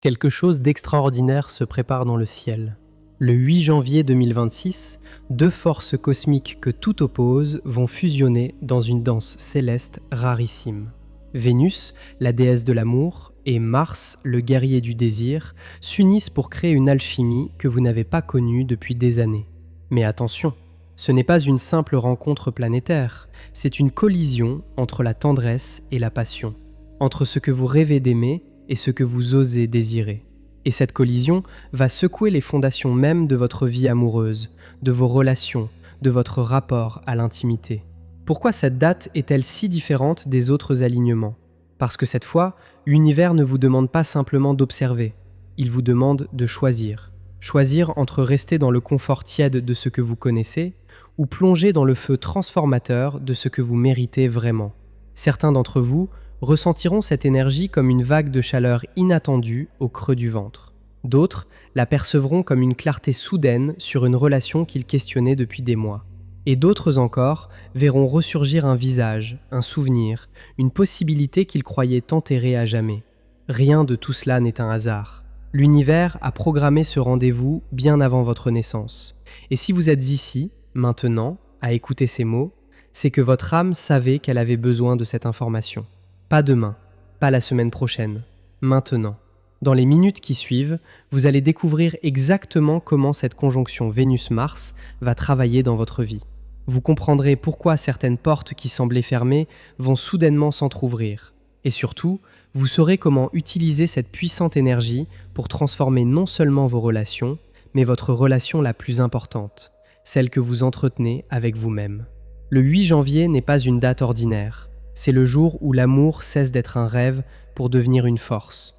Quelque chose d'extraordinaire se prépare dans le ciel. Le 8 janvier 2026, deux forces cosmiques que tout oppose vont fusionner dans une danse céleste rarissime. Vénus, la déesse de l'amour, et Mars, le guerrier du désir, s'unissent pour créer une alchimie que vous n'avez pas connue depuis des années. Mais attention, ce n'est pas une simple rencontre planétaire, c'est une collision entre la tendresse et la passion, entre ce que vous rêvez d'aimer et ce que vous osez désirer. Et cette collision va secouer les fondations mêmes de votre vie amoureuse, de vos relations, de votre rapport à l'intimité. Pourquoi cette date est-elle si différente des autres alignements ? Parce que cette fois, l'univers ne vous demande pas simplement d'observer, il vous demande de choisir. Choisir entre rester dans le confort tiède de ce que vous connaissez ou plonger dans le feu transformateur de ce que vous méritez vraiment. Certains d'entre vous ressentiront cette énergie comme une vague de chaleur inattendue au creux du ventre. D'autres la percevront comme une clarté soudaine sur une relation qu'ils questionnaient depuis des mois. Et d'autres encore verront ressurgir un visage, un souvenir, une possibilité qu'ils croyaient enterrée à jamais. Rien de tout cela n'est un hasard. L'univers a programmé ce rendez-vous bien avant votre naissance. Et si vous êtes ici, maintenant, à écouter ces mots, c'est que votre âme savait qu'elle avait besoin de cette information. Pas demain, pas la semaine prochaine, maintenant. Dans les minutes qui suivent, vous allez découvrir exactement comment cette conjonction Vénus-Mars va travailler dans votre vie. Vous comprendrez pourquoi certaines portes qui semblaient fermées vont soudainement s'entr'ouvrir. Et surtout, vous saurez comment utiliser cette puissante énergie pour transformer non seulement vos relations, mais votre relation la plus importante, celle que vous entretenez avec vous-même. Le 8 janvier n'est pas une date ordinaire. C'est le jour où l'amour cesse d'être un rêve pour devenir une force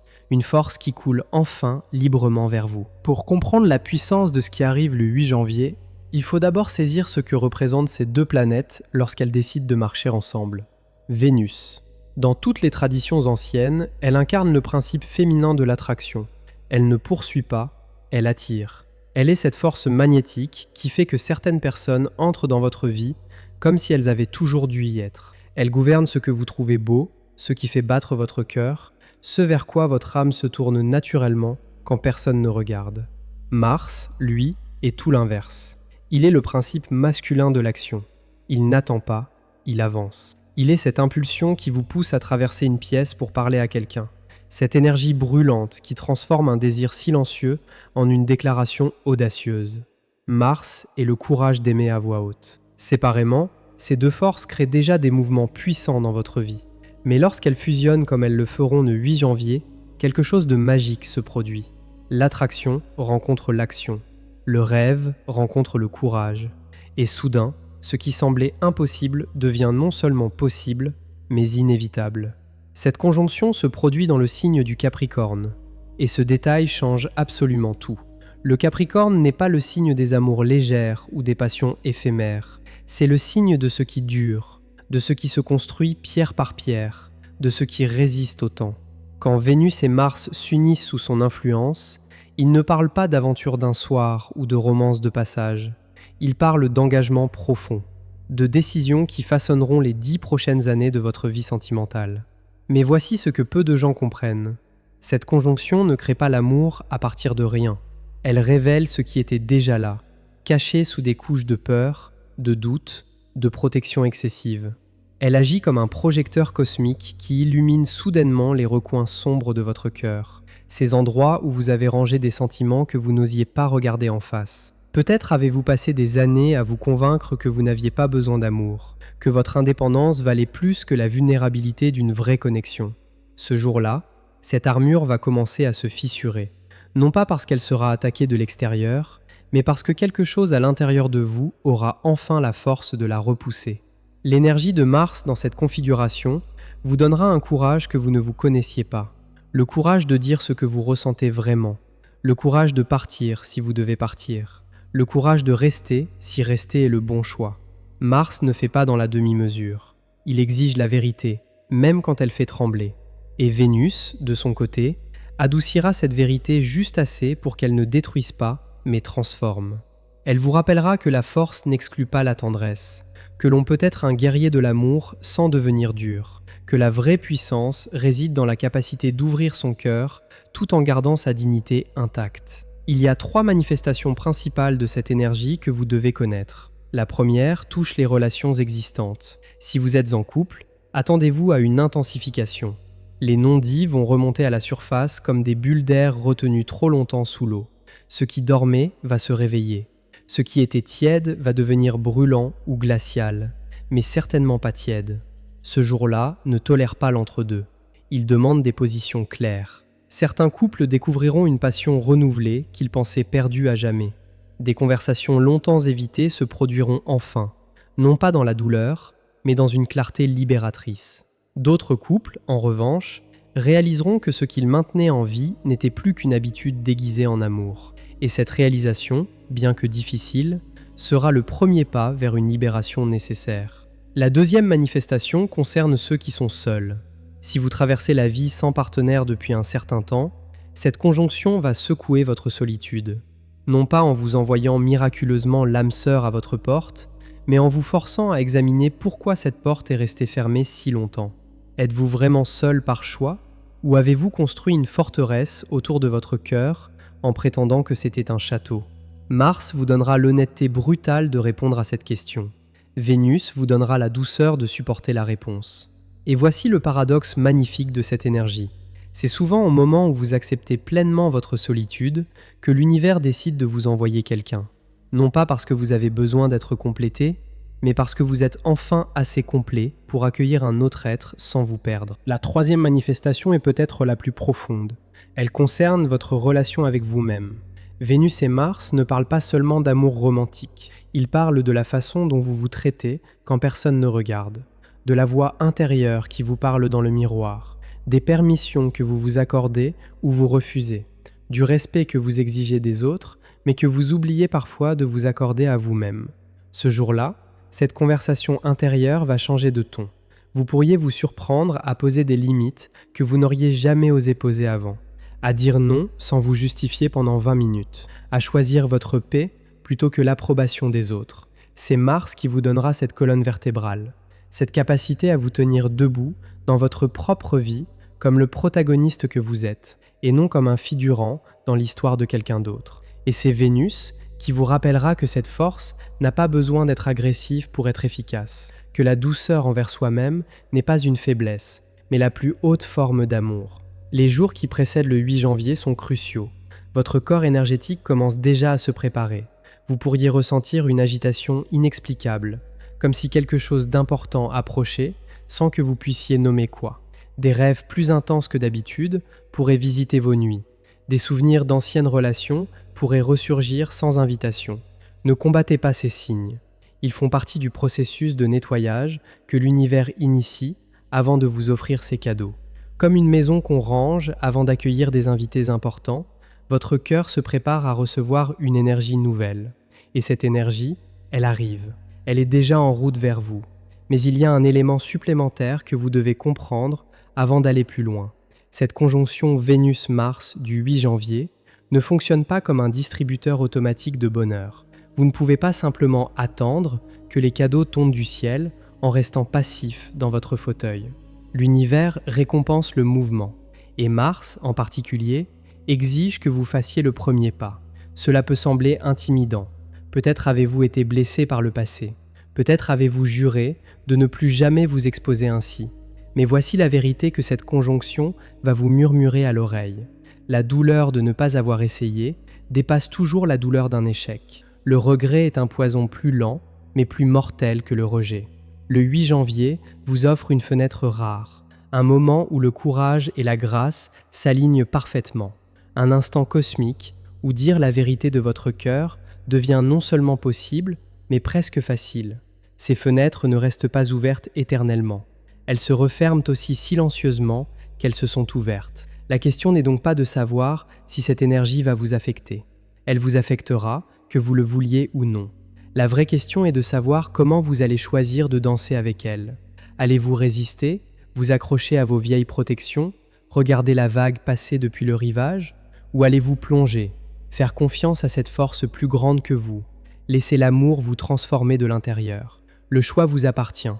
qui coule enfin librement vers vous. Pour comprendre la puissance de ce qui arrive le 8 janvier, il faut d'abord saisir ce que représentent ces deux planètes lorsqu'elles décident de marcher ensemble. Vénus. Dans toutes les traditions anciennes, elle incarne le principe féminin de l'attraction. Elle ne poursuit pas, elle attire. Elle est cette force magnétique qui fait que certaines personnes entrent dans votre vie comme si elles avaient toujours dû y être. Elle gouverne ce que vous trouvez beau, ce qui fait battre votre cœur, ce vers quoi votre âme se tourne naturellement quand personne ne regarde. Mars, lui, est tout l'inverse. Il est le principe masculin de l'action. Il n'attend pas, il avance. Il est cette impulsion qui vous pousse à traverser une pièce pour parler à quelqu'un. Cette énergie brûlante qui transforme un désir silencieux en une déclaration audacieuse. Mars est le courage d'aimer à voix haute. Séparément, ces deux forces créent déjà des mouvements puissants dans votre vie. Mais lorsqu'elles fusionnent comme elles le feront le 8 janvier, quelque chose de magique se produit. L'attraction rencontre l'action. Le rêve rencontre le courage. Et soudain, ce qui semblait impossible devient non seulement possible, mais inévitable. Cette conjonction se produit dans le signe du Capricorne. Et ce détail change absolument tout. Le Capricorne n'est pas le signe des amours légères ou des passions éphémères. C'est le signe de ce qui dure, de ce qui se construit pierre par pierre, de ce qui résiste au temps. Quand Vénus et Mars s'unissent sous son influence, ils ne parlent pas d'aventure d'un soir ou de romance de passage. Ils parlent d'engagement profond, de décisions qui façonneront les 10 prochaines années de votre vie sentimentale. Mais voici ce que peu de gens comprennent. Cette conjonction ne crée pas l'amour à partir de rien. Elle révèle ce qui était déjà là, caché sous des couches de peur, de doute, de protection excessive. Elle agit comme un projecteur cosmique qui illumine soudainement les recoins sombres de votre cœur, ces endroits où vous avez rangé des sentiments que vous n'osiez pas regarder en face. Peut-être avez-vous passé des années à vous convaincre que vous n'aviez pas besoin d'amour, que votre indépendance valait plus que la vulnérabilité d'une vraie connexion. Ce jour-là, cette armure va commencer à se fissurer. Non pas parce qu'elle sera attaquée de l'extérieur, mais parce que quelque chose à l'intérieur de vous aura enfin la force de la repousser. L'énergie de Mars dans cette configuration vous donnera un courage que vous ne vous connaissiez pas. Le courage de dire ce que vous ressentez vraiment. Le courage de partir si vous devez partir. Le courage de rester si rester est le bon choix. Mars ne fait pas dans la demi-mesure. Il exige la vérité, même quand elle fait trembler. Et Vénus, de son côté, adoucira cette vérité juste assez pour qu'elle ne détruise pas, mais transforme. Elle vous rappellera que la force n'exclut pas la tendresse, que l'on peut être un guerrier de l'amour sans devenir dur, que la vraie puissance réside dans la capacité d'ouvrir son cœur tout en gardant sa dignité intacte. Il y a 3 manifestations principales de cette énergie que vous devez connaître. La première touche les relations existantes. Si vous êtes en couple, attendez-vous à une intensification. Les non-dits vont remonter à la surface comme des bulles d'air retenues trop longtemps sous l'eau. Ce qui dormait va se réveiller. Ce qui était tiède va devenir brûlant ou glacial, mais certainement pas tiède. Ce jour-là ne tolère pas l'entre-deux. Il demande des positions claires. Certains couples découvriront une passion renouvelée qu'ils pensaient perdue à jamais. Des conversations longtemps évitées se produiront enfin, non pas dans la douleur, mais dans une clarté libératrice. D'autres couples, en revanche, réaliseront que ce qu'ils maintenaient en vie n'était plus qu'une habitude déguisée en amour. Et cette réalisation, bien que difficile, sera le premier pas vers une libération nécessaire. La deuxième manifestation concerne ceux qui sont seuls. Si vous traversez la vie sans partenaire depuis un certain temps, cette conjonction va secouer votre solitude. Non pas en vous envoyant miraculeusement l'âme sœur à votre porte, mais en vous forçant à examiner pourquoi cette porte est restée fermée si longtemps. Êtes-vous vraiment seul par choix, ou avez-vous construit une forteresse autour de votre cœur en prétendant que c'était un château? Mars vous donnera l'honnêteté brutale de répondre à cette question. Vénus vous donnera la douceur de supporter la réponse. Et voici le paradoxe magnifique de cette énergie. C'est souvent au moment où vous acceptez pleinement votre solitude que l'univers décide de vous envoyer quelqu'un. Non pas parce que vous avez besoin d'être complété, mais parce que vous êtes enfin assez complet pour accueillir un autre être sans vous perdre. La troisième manifestation est peut-être la plus profonde. Elle concerne votre relation avec vous-même. Vénus et Mars ne parlent pas seulement d'amour romantique, ils parlent de la façon dont vous vous traitez quand personne ne regarde, de la voix intérieure qui vous parle dans le miroir, des permissions que vous vous accordez ou vous refusez, du respect que vous exigez des autres, mais que vous oubliez parfois de vous accorder à vous-même. Ce jour-là, cette conversation intérieure va changer de ton. Vous pourriez vous surprendre à poser des limites que vous n'auriez jamais osé poser avant, à dire non sans vous justifier pendant 20 minutes, à choisir votre paix plutôt que l'approbation des autres. C'est Mars qui vous donnera cette colonne vertébrale, cette capacité à vous tenir debout dans votre propre vie comme le protagoniste que vous êtes, et non comme un figurant dans l'histoire de quelqu'un d'autre. Et c'est Vénus qui vous rappellera que cette force n'a pas besoin d'être agressive pour être efficace, que la douceur envers soi-même n'est pas une faiblesse, mais la plus haute forme d'amour. Les jours qui précèdent le 8 janvier sont cruciaux. Votre corps énergétique commence déjà à se préparer. Vous pourriez ressentir une agitation inexplicable, comme si quelque chose d'important approchait sans que vous puissiez nommer quoi. Des rêves plus intenses que d'habitude pourraient visiter vos nuits. Des souvenirs d'anciennes relations pourraient ressurgir sans invitation. Ne combattez pas ces signes. Ils font partie du processus de nettoyage que l'univers initie avant de vous offrir ses cadeaux. Comme une maison qu'on range avant d'accueillir des invités importants, votre cœur se prépare à recevoir une énergie nouvelle. Et cette énergie, elle arrive. Elle est déjà en route vers vous. Mais il y a un élément supplémentaire que vous devez comprendre avant d'aller plus loin. Cette conjonction Vénus-Mars du 8 janvier ne fonctionne pas comme un distributeur automatique de bonheur. Vous ne pouvez pas simplement attendre que les cadeaux tombent du ciel en restant passif dans votre fauteuil. L'univers récompense le mouvement, et Mars, en particulier, exige que vous fassiez le premier pas. Cela peut sembler intimidant. Peut-être avez-vous été blessé par le passé. Peut-être avez-vous juré de ne plus jamais vous exposer ainsi. Mais voici la vérité que cette conjonction va vous murmurer à l'oreille. La douleur de ne pas avoir essayé dépasse toujours la douleur d'un échec. Le regret est un poison plus lent, mais plus mortel que le rejet. Le 8 janvier vous offre une fenêtre rare, un moment où le courage et la grâce s'alignent parfaitement, un instant cosmique où dire la vérité de votre cœur devient non seulement possible, mais presque facile. Ces fenêtres ne restent pas ouvertes éternellement. Elles se referment aussi silencieusement qu'elles se sont ouvertes. La question n'est donc pas de savoir si cette énergie va vous affecter. Elle vous affectera, que vous le vouliez ou non. La vraie question est de savoir comment vous allez choisir de danser avec elle. Allez-vous résister, vous accrocher à vos vieilles protections, regarder la vague passer depuis le rivage, ou allez-vous plonger, faire confiance à cette force plus grande que vous, Laissez l'amour vous transformer de l'intérieur. Le choix vous appartient,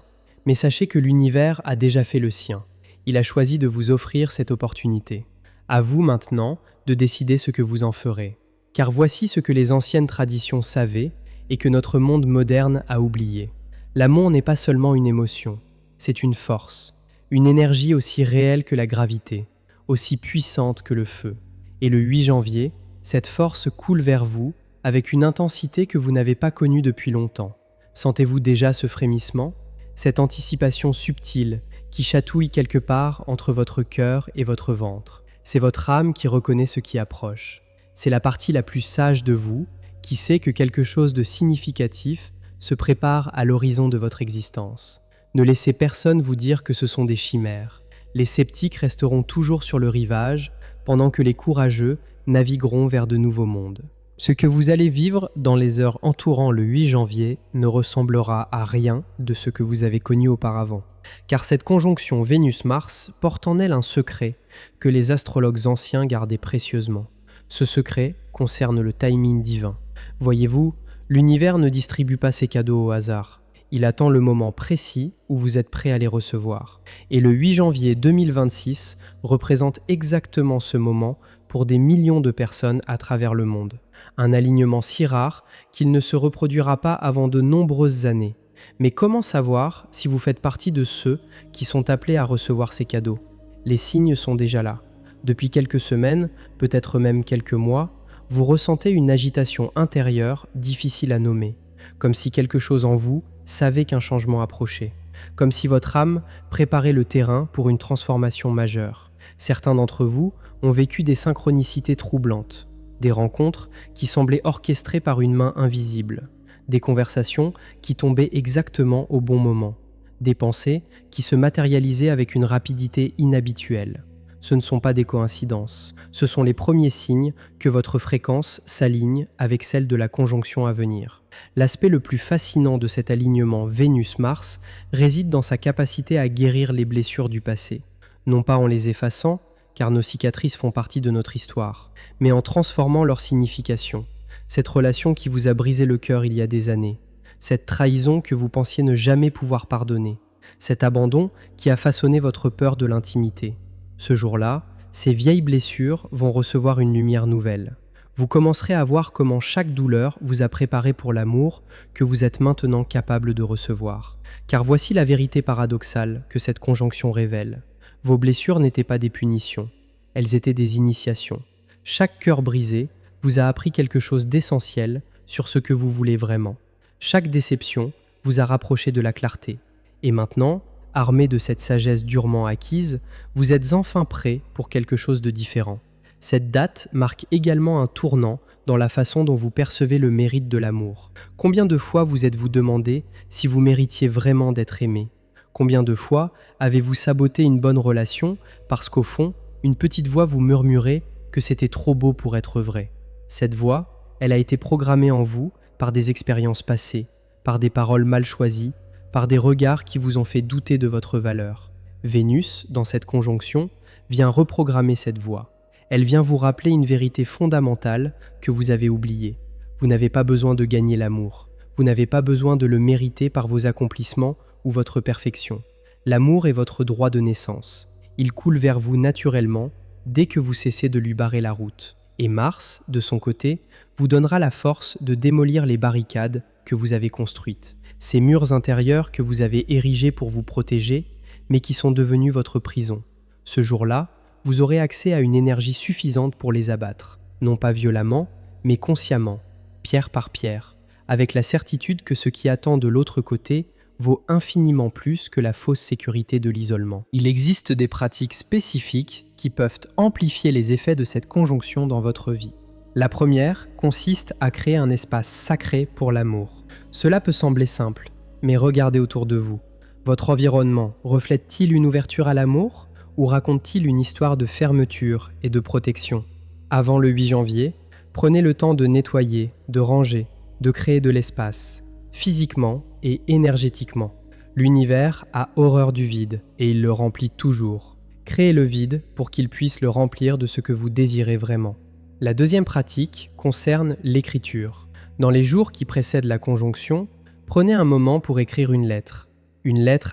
mais sachez que l'univers a déjà fait le sien. Il a choisi de vous offrir cette opportunité. À vous maintenant de décider ce que vous en ferez. Car voici ce que les anciennes traditions savaient et que notre monde moderne a oublié. L'amour n'est pas seulement une émotion, c'est une force, une énergie aussi réelle que la gravité, aussi puissante que le feu. Et le 8 janvier, cette force coule vers vous avec une intensité que vous n'avez pas connue depuis longtemps. Sentez-vous déjà ce frémissement, cette anticipation subtile qui chatouille quelque part entre votre cœur et votre ventre? C'est votre âme qui reconnaît ce qui approche. C'est la partie la plus sage de vous qui sait que quelque chose de significatif se prépare à l'horizon de votre existence. Ne laissez personne vous dire que ce sont des chimères. Les sceptiques resteront toujours sur le rivage, pendant que les courageux navigueront vers de nouveaux mondes. Ce que vous allez vivre dans les heures entourant le 8 janvier ne ressemblera à rien de ce que vous avez connu auparavant. Car cette conjonction Vénus-Mars porte en elle un secret que les astrologues anciens gardaient précieusement. Ce secret concerne le timing divin. Voyez-vous, l'univers ne distribue pas ses cadeaux au hasard. Il attend le moment précis où vous êtes prêt à les recevoir. Et le 8 janvier 2026 représente exactement ce moment pour des millions de personnes à travers le monde. Un alignement si rare qu'il ne se reproduira pas avant de nombreuses années. Mais comment savoir si vous faites partie de ceux qui sont appelés à recevoir ces cadeaux? Les signes sont déjà là. Depuis quelques semaines, peut-être même quelques mois, vous ressentez une agitation intérieure difficile à nommer, comme si quelque chose en vous savait qu'un changement approchait, comme si votre âme préparait le terrain pour une transformation majeure. Certains d'entre vous ont vécu des synchronicités troublantes, des rencontres qui semblaient orchestrées par une main invisible, des conversations qui tombaient exactement au bon moment, des pensées qui se matérialisaient avec une rapidité inhabituelle. Ce ne sont pas des coïncidences, ce sont les premiers signes que votre fréquence s'aligne avec celle de la conjonction à venir. L'aspect le plus fascinant de cet alignement Vénus-Mars réside dans sa capacité à guérir les blessures du passé, non pas en les effaçant, car nos cicatrices font partie de notre histoire, mais en transformant leur signification. Cette relation qui vous a brisé le cœur il y a des années, cette trahison que vous pensiez ne jamais pouvoir pardonner, cet abandon qui a façonné votre peur de l'intimité. Ce jour-là, ces vieilles blessures vont recevoir une lumière nouvelle. Vous commencerez à voir comment chaque douleur vous a préparé pour l'amour que vous êtes maintenant capable de recevoir. Car voici la vérité paradoxale que cette conjonction révèle. Vos blessures n'étaient pas des punitions, elles étaient des initiations. Chaque cœur brisé vous a appris quelque chose d'essentiel sur ce que vous voulez vraiment. Chaque déception vous a rapproché de la clarté. Et maintenant, armé de cette sagesse durement acquise, vous êtes enfin prêt pour quelque chose de différent. Cette date marque également un tournant dans la façon dont vous percevez le mérite de l'amour. Combien de fois vous êtes-vous demandé si vous méritiez vraiment d'être aimé? Combien de fois avez-vous saboté une bonne relation parce qu'au fond, une petite voix vous murmurait que c'était trop beau pour être vrai? Cette voix, elle a été programmée en vous par des expériences passées, par des paroles mal choisies, par des regards qui vous ont fait douter de votre valeur. Vénus, dans cette conjonction, vient reprogrammer cette voix. Elle vient vous rappeler une vérité fondamentale que vous avez oubliée. Vous n'avez pas besoin de gagner l'amour. Vous n'avez pas besoin de le mériter par vos accomplissements ou votre perfection. L'amour est votre droit de naissance. Il coule vers vous naturellement dès que vous cessez de lui barrer la route. Et Mars, de son côté, vous donnera la force de démolir les barricades que vous avez construites. Ces murs intérieurs que vous avez érigés pour vous protéger, mais qui sont devenus votre prison. Ce jour-là, vous aurez accès à une énergie suffisante pour les abattre, non pas violemment, mais consciemment, pierre par pierre, avec la certitude que ce qui attend de l'autre côté vaut infiniment plus que la fausse sécurité de l'isolement. Il existe des pratiques spécifiques qui peuvent amplifier les effets de cette conjonction dans votre vie. La première consiste à créer un espace sacré pour l'amour. Cela peut sembler simple, mais regardez autour de vous. Votre environnement reflète-t-il une ouverture à l'amour ou raconte-t-il une histoire de fermeture et de protection? Avant le 8 janvier, prenez le temps de nettoyer, de ranger, de créer de l'espace, physiquement et énergétiquement. L'univers a horreur du vide et il le remplit toujours. Créez le vide pour qu'il puisse le remplir de ce que vous désirez vraiment. La deuxième pratique concerne l'écriture. Dans les jours qui précèdent la conjonction, prenez un moment pour écrire une lettre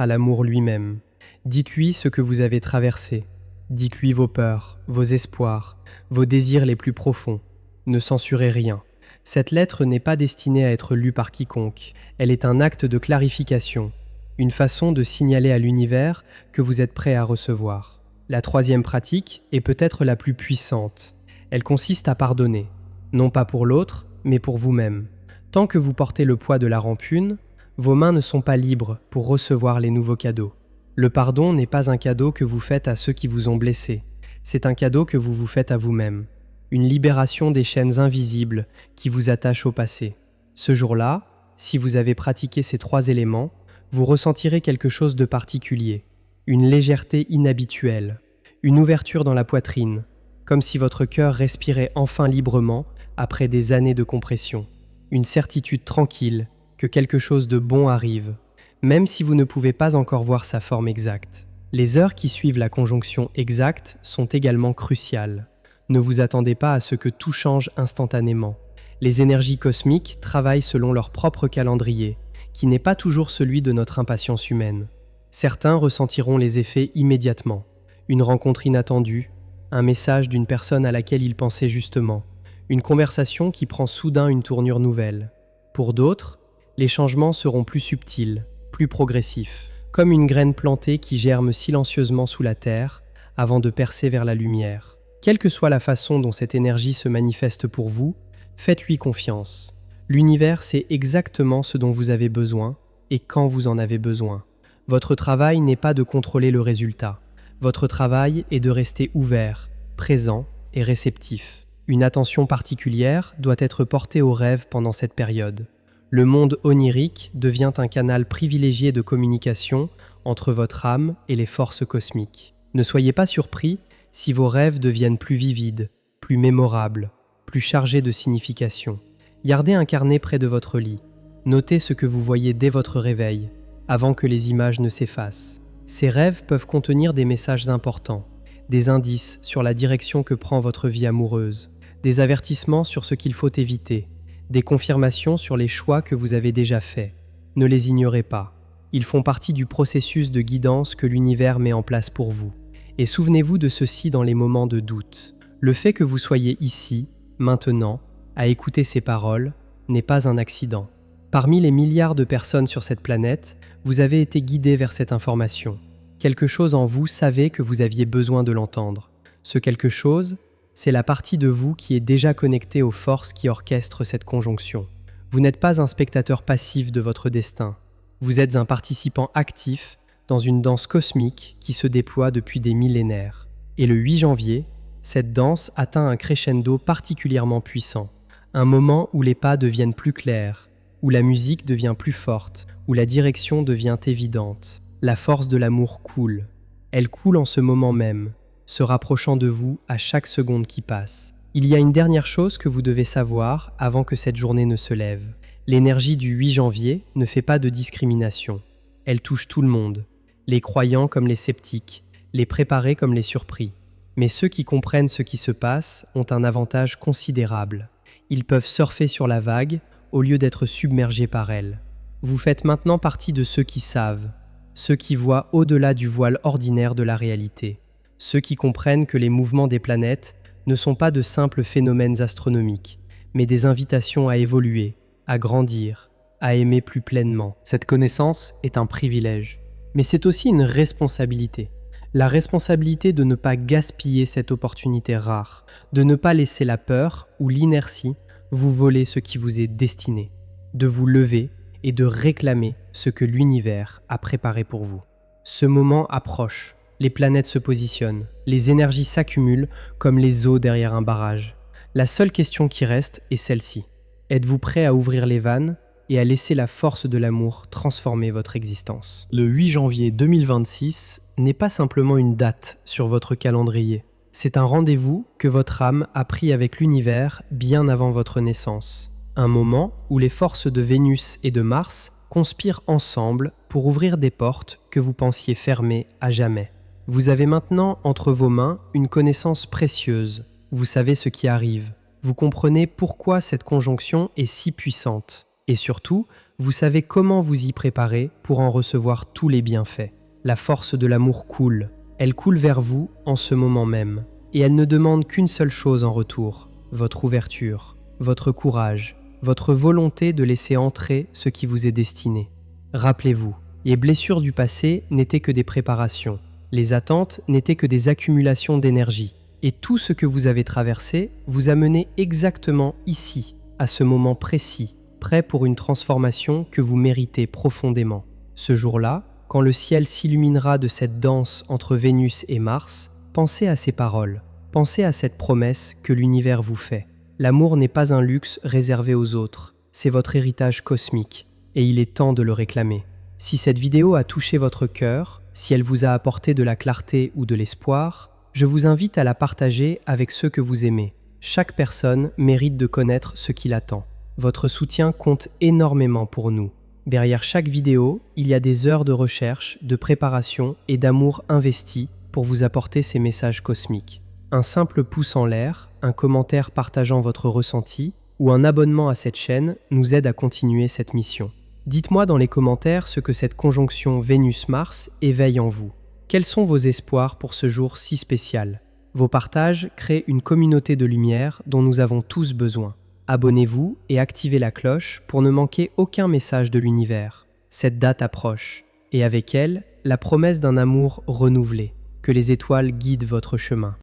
à l'amour lui-même. Dites-lui ce que vous avez traversé. Dites-lui vos peurs, vos espoirs, vos désirs les plus profonds. Ne censurez rien. Cette lettre n'est pas destinée à être lue par quiconque. Elle est un acte de clarification, une façon de signaler à l'univers que vous êtes prêt à recevoir. La troisième pratique est peut-être la plus puissante. Elle consiste à pardonner, non pas pour l'autre, mais pour vous-même. Tant que vous portez le poids de la rancune, vos mains ne sont pas libres pour recevoir les nouveaux cadeaux. Le pardon n'est pas un cadeau que vous faites à ceux qui vous ont blessé, c'est un cadeau que vous vous faites à vous-même. Une libération des chaînes invisibles qui vous attachent au passé. Ce jour-là, si vous avez pratiqué ces 3 éléments, vous ressentirez quelque chose de particulier, une légèreté inhabituelle, une ouverture dans la poitrine, comme si votre cœur respirait enfin librement après des années de compression, une certitude tranquille que quelque chose de bon arrive, même si vous ne pouvez pas encore voir sa forme exacte. Les heures qui suivent la conjonction exacte sont également cruciales. Ne vous attendez pas à ce que tout change instantanément. Les énergies cosmiques travaillent selon leur propre calendrier, qui n'est pas toujours celui de notre impatience humaine. Certains ressentiront les effets immédiatement. Une rencontre inattendue, un message d'une personne à laquelle ils pensaient justement, une conversation qui prend soudain une tournure nouvelle. Pour d'autres, les changements seront plus subtils, plus progressifs, comme une graine plantée qui germe silencieusement sous la terre avant de percer vers la lumière. Quelle que soit la façon dont cette énergie se manifeste pour vous, faites-lui confiance. L'univers sait exactement ce dont vous avez besoin et quand vous en avez besoin. Votre travail n'est pas de contrôler le résultat. Votre travail est de rester ouvert, présent et réceptif. Une attention particulière doit être portée aux rêves pendant cette période. Le monde onirique devient un canal privilégié de communication entre votre âme et les forces cosmiques. Ne soyez pas surpris si vos rêves deviennent plus vivides, plus mémorables, plus chargés de signification. Gardez un carnet près de votre lit. Notez ce que vous voyez dès votre réveil, avant que les images ne s'effacent. Ces rêves peuvent contenir des messages importants, des indices sur la direction que prend votre vie amoureuse, des avertissements sur ce qu'il faut éviter, des confirmations sur les choix que vous avez déjà faits. Ne les ignorez pas. Ils font partie du processus de guidance que l'univers met en place pour vous. Et souvenez-vous de ceci dans les moments de doute. Le fait que vous soyez ici, maintenant, à écouter ces paroles, n'est pas un accident. Parmi les milliards de personnes sur cette planète, vous avez été guidé vers cette information. Quelque chose en vous savait que vous aviez besoin de l'entendre. Ce quelque chose, c'est la partie de vous qui est déjà connectée aux forces qui orchestrent cette conjonction. Vous n'êtes pas un spectateur passif de votre destin. Vous êtes un participant actif dans une danse cosmique qui se déploie depuis des millénaires. Et le 8 janvier, cette danse atteint un crescendo particulièrement puissant. Un moment où les pas deviennent plus clairs, où la musique devient plus forte, où la direction devient évidente. La force de l'amour coule. Elle coule en ce moment même, se rapprochant de vous à chaque seconde qui passe. Il y a une dernière chose que vous devez savoir avant que cette journée ne se lève. L'énergie du 8 janvier ne fait pas de discrimination. Elle touche tout le monde, les croyants comme les sceptiques, les préparés comme les surpris. Mais ceux qui comprennent ce qui se passe ont un avantage considérable. Ils peuvent surfer sur la vague au lieu d'être submergés par elle. Vous faites maintenant partie de ceux qui savent, ceux qui voient au-delà du voile ordinaire de la réalité, ceux qui comprennent que les mouvements des planètes ne sont pas de simples phénomènes astronomiques, mais des invitations à évoluer, à grandir, à aimer plus pleinement. Cette connaissance est un privilège, mais c'est aussi une responsabilité. La responsabilité de ne pas gaspiller cette opportunité rare, de ne pas laisser la peur ou l'inertie vous voler ce qui vous est destiné, de vous lever et de réclamer ce que l'univers a préparé pour vous. Ce moment approche, les planètes se positionnent, les énergies s'accumulent comme les eaux derrière un barrage. La seule question qui reste est celle-ci. Êtes-vous prêt à ouvrir les vannes et à laisser la force de l'amour transformer votre existence? Le 8 janvier 2026 n'est pas simplement une date sur votre calendrier. C'est un rendez-vous que votre âme a pris avec l'univers bien avant votre naissance. Un moment où les forces de Vénus et de Mars conspirent ensemble pour ouvrir des portes que vous pensiez fermées à jamais. Vous avez maintenant entre vos mains une connaissance précieuse. Vous savez ce qui arrive. Vous comprenez pourquoi cette conjonction est si puissante. Et surtout, vous savez comment vous y préparer pour en recevoir tous les bienfaits. La force de l'amour coule. Elle coule vers vous en ce moment même. Et elle ne demande qu'une seule chose en retour, votre ouverture, votre courage, votre volonté de laisser entrer ce qui vous est destiné. Rappelez-vous, les blessures du passé n'étaient que des préparations. Les attentes n'étaient que des accumulations d'énergie. Et tout ce que vous avez traversé vous a mené exactement ici, à ce moment précis, prêt pour une transformation que vous méritez profondément. Ce jour-là, quand le ciel s'illuminera de cette danse entre Vénus et Mars, pensez à ces paroles, pensez à cette promesse que l'univers vous fait. L'amour n'est pas un luxe réservé aux autres, c'est votre héritage cosmique, et il est temps de le réclamer. Si cette vidéo a touché votre cœur, si elle vous a apporté de la clarté ou de l'espoir, je vous invite à la partager avec ceux que vous aimez. Chaque personne mérite de connaître ce qui l'attend. Votre soutien compte énormément pour nous. Derrière chaque vidéo, il y a des heures de recherche, de préparation et d'amour investi pour vous apporter ces messages cosmiques. Un simple pouce en l'air, un commentaire partageant votre ressenti ou un abonnement à cette chaîne nous aide à continuer cette mission. Dites-moi dans les commentaires ce que cette conjonction Vénus-Mars éveille en vous. Quels sont vos espoirs pour ce jour si spécial? Vos partages créent une communauté de lumière dont nous avons tous besoin. Abonnez-vous et activez la cloche pour ne manquer aucun message de l'univers. Cette date approche, et avec elle, la promesse d'un amour renouvelé. Que les étoiles guident votre chemin.